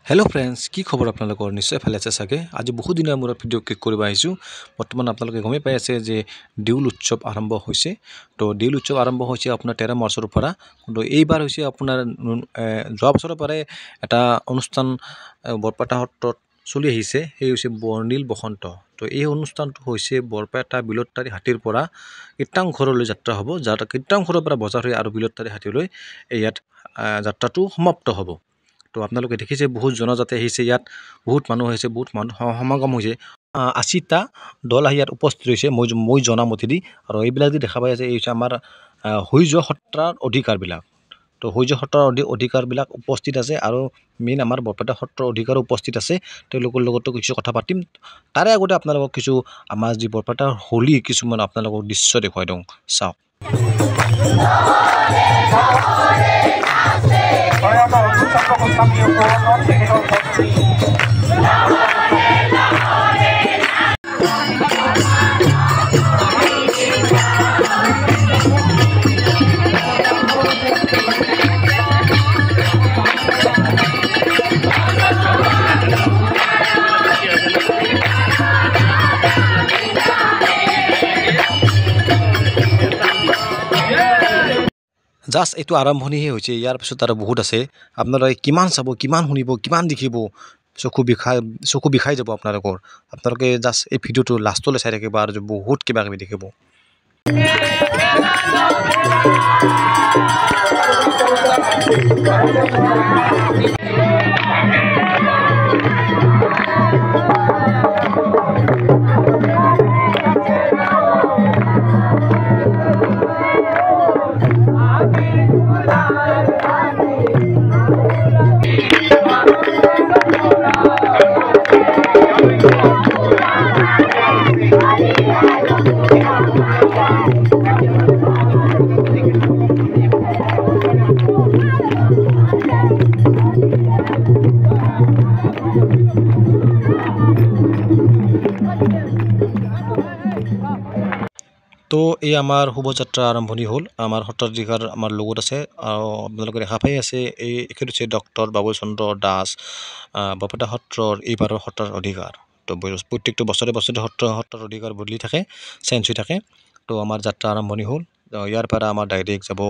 Hello friends की खबर आपनलोকৰ নিশ্চয় ভালে আছে সাগে আজি বহু দিনৰ মূৰত ভিডিও ক্লিক কৰিব আহিছো বৰ্তমান আপোনালোকে গমে পাই আছে যে দেউল উৎসৱ আৰম্ভ হৈছে তো দেউল উৎসৱ আৰম্ভ হৈছে আপোনাৰ 13 মাৰ্চৰ পৰা কিন্তু এইবাৰ হৈছে আপোনাৰ যোৱা বছৰৰ পৰা এটা অনুষ্ঠান বৰপেটা সত্ৰত চলি আহিছে সেই হৈছে বৰ্ণিল বসন্ত তো এই অনুষ্ঠানটো হৈছে বৰপেটা বিলত্তাৰী হাতীৰ পৰা কীৰ্তনঘৰলৈ যাত্ৰা হ'ব যাৰ কীৰ্তনঘৰৰ পৰা বজাৰ হৈ আৰু বিলত্তাৰী হাতীলৈ ইয়াত যাত্ৰাটো সমাপ্ত হ'ব তো আপোনালোকে দেখিছে বহুত জনজাতি আহিছে ইয়াত বহুত মানুহ আহিছে বহুত মানুহ সমাগম হৈছে 80টা দল আহি ইয়াত উপস্থিত হৈছে মই জনামতেদি আৰু এইবিলাক যে দেখা পাই আছে এই আমাৰ হৈ যোৱা সত্ৰাৰ অধিকাৰবিলাক তো হৈ যোৱা সত্ৰাৰ অধিকাৰবিলাক উপস্থিত আছে আৰু মেইন আমাৰ বৰপেটা সত্ৰৰ অধিকাৰ উপস্থিত আছে তেওঁলোকৰ লগতো কিছু কথা পাতিম তাৰে আগতে আপোনালোকক কিছু আমাৰ যি বৰপেটাৰ হোলী কিছুমান আপোনালোকক দৃশ্য দেখুৱাই দিওঁ চাওক জাস্ট এইটো আৰম্ভণিহে হৈছে ইয়াৰ পিছত আৰু বহুত আছে আপোনালোকে কিমান চাব কিমান শুনিব কিমান দেখিব চকু বিখাই যাব আপোনালোকে জাস্ট এই ভিডিওটো লাষ্টলৈ চাই থাকিব আৰু বহুত কিবা কিবি দেখিব তো এই আমাৰ শুভযাত্ৰা আৰম্ভণি হ'ল আমাৰ সত্ৰাধিকাৰ আমাৰ লগত আছে আৰু আপোনালোকে দেখা পাই আছে এই এখেত হৈছে ডক্টৰ বাবুল চন্দ্ৰ দাস বৰপেটা সত্ৰৰ এইবাৰৰ সত্ৰৰ অধিকাৰ তো প্ৰত্যেকটো বছৰে সত্ৰৰ অধিকাৰ বদলি থাকে চেঞ্জ হৈ থাকে তো আমাৰ যাত্ৰা আৰম্ভণি হ'ল ইয়াৰ পৰা আমাৰ ডাইৰেক্ট যাব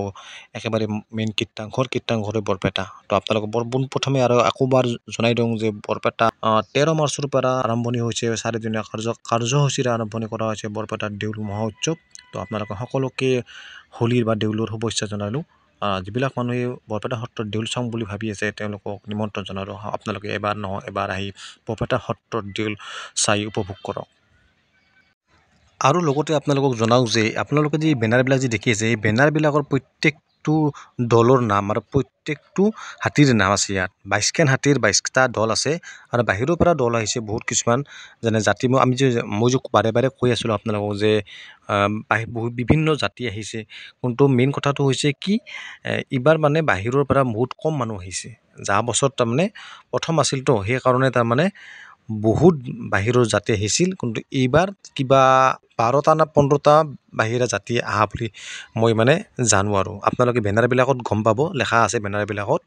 একেবাৰে মেইন কীৰ্তনঘৰ বৰপেটা তো আপোনালোকে প্ৰথমে আৰু আকৌবাৰ জনাই দিওঁ যে বৰপেটা 13 মাৰ্চৰ পৰা আৰম্ভণি হৈছে 4 দিনীয়া কাৰ্যসূচীৰে আৰম্ভণি কৰা হৈছে বৰপেটাৰ দেউল মহোৎসৱ তো আপোনালোকে সকলোকে হোলীৰ বা দেউলৰ শুভেচ্ছা জনালোঁ যিবিলাক মানুহে বৰপেটা সত্ৰৰ দেউল চাওঁ বুলি ভাবি আছে তেওঁলোকক নিমন্ত্ৰণ জনালোঁ আপোনালোকে এবাৰ আহি বৰপেটা সত্ৰৰ দেউল চাই উপভোগ কৰক আৰু লগতে আপোনালোকক জনাওক যে আপোনালোকে যে বেনাৰবিলাক যে দেখি আছে এই বেনাৰবিলাকৰ প্ৰত্যেকটো দলৰ নাম আৰু প্ৰত্যেকটো হাতীৰ নাম আছে ইয়াত 22খান হাতীৰ 22টা দল আছে আৰু বাহিৰৰ পৰা দল আহিছে বহুত কিছুমান যেনে জাতি মই যে বাৰে বাৰে কৈ আছিলোঁ আপোনালোকক যে বহুত বিভিন্ন জাতি আহিছে কিন্তু মেইন কথাটো হৈছে কি এইবাৰ মানে বাহিৰৰ পৰা বহুত কম মানুহ আহিছে যোৱা বছৰ তাৰমানে প্ৰথম আছিল তো সেইকাৰণে তাৰমানে বহুত বাহিৰৰ জাতি আহিছিল কিন্তু এইবাৰ কিবা 12টা না 15টা বাহিৰা জাতি আহা বুলি মই মানে জানো আৰু আপোনালোকে বেনাৰবিলাকত গম পাব লেখা আছে বেনাৰবিলাকত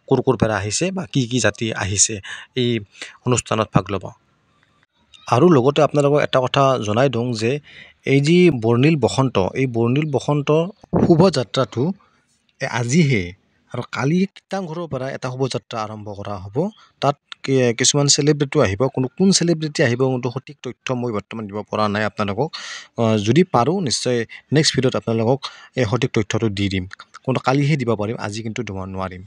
ক'ৰ পৰা আহিছে বা কি জাতি আহিছে এই অনুষ্ঠানত ভাগ ল'ব আৰু লগতে আপোনালোকক এটা কথা জনাই দিওঁ যে এই যি বৰ্ণিল বসন্ত শুভযাত্ৰাটো আজিহে আৰু কালি কীৰ্তনঘৰৰ পৰা এটা শুভযাত্ৰা আৰম্ভ কৰা হ'ব তাত কিছুমান চেলিব্ৰিটিও আহিব কোন চেলিব্ৰিটি আহিব কিন্তু সঠিক তথ্য মই বৰ্তমান দিব পৰা নাই আপোনালোকক যদি পাৰোঁ নিশ্চয় নেক্সট ভিডিঅ'ত আপোনালোকক এই সঠিক তথ্যটো দি দিম কিন্তু কালিহে দিব পাৰিম আজি কিন্তু দিব নোৱাৰিম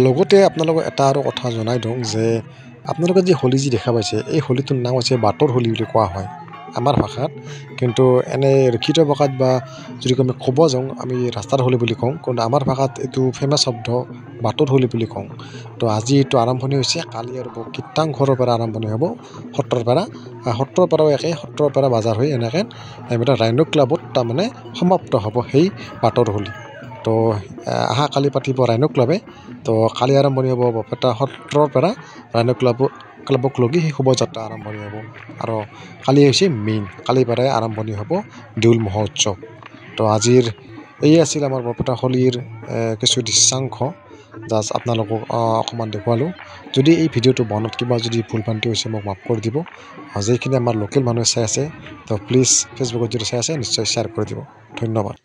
লগতে আপোনালোকক এটা আৰু কথা জনাই দিওঁ যে আপোনালোকে যি হোলী যি দেখা পাইছে এই হোলীটোৰ নাম হৈছে বাটৰ হোলী বুলি কোৱা হয় আমাৰ ভাষাত, কিন্তু এনে লিখিত ভাষাত বা যদি আমি ক'ব যাওঁ আমি ৰাস্তাৰ হোলী বুলি কওঁ, কিন্তু আমাৰ ভাষাত এইটো ফেমাছ শব্দ বাটৰ হোলী বুলি কওঁ। তো আজি এইটো আৰম্ভণি হৈছে, কালি আৰু কীৰ্তনঘৰৰ পৰা আৰম্ভণি হ'ব, সত্ৰৰ পৰাও একে সত্ৰৰ পৰা বাজাৰ হৈ এনেকৈ ৰাইন' ক্লাবত তাৰমানে সমাপ্ত হ'ব সেই বাটৰ হোলী। তো অহা কালি পাতিব ৰাইন' ক্লাবে। তো কালি আৰম্ভণি হ'ব বৰপেটা সত্ৰৰ পৰা ৰাইন' ক্লাবক লগি সেই শোভাযাত্ৰা আৰম্ভণি হ'ব। আৰু কালি হৈছে মেইন, কালিৰ পৰাই আৰম্ভণি হ'ব দেউল মহোৎসৱ। তো আজিৰ এই আছিল আমাৰ বৰপেটা হোলীৰ কিছু দৃশ্যাংশ, জাষ্ট আপোনালোকক অকণমান দেখুৱালোঁ। যদি এই ভিডিঅ'টো বনত কিবা যদি ভুল ভ্ৰান্তি হৈছে মোক মাফ কৰি দিব। যিখিনি আমাৰ লোকেল মানুহে চাই আছে তো প্লিজ ফেচবুকত যদি চাই আছে নিশ্চয় শ্বেয়াৰ কৰি দিব। ধন্যবাদ।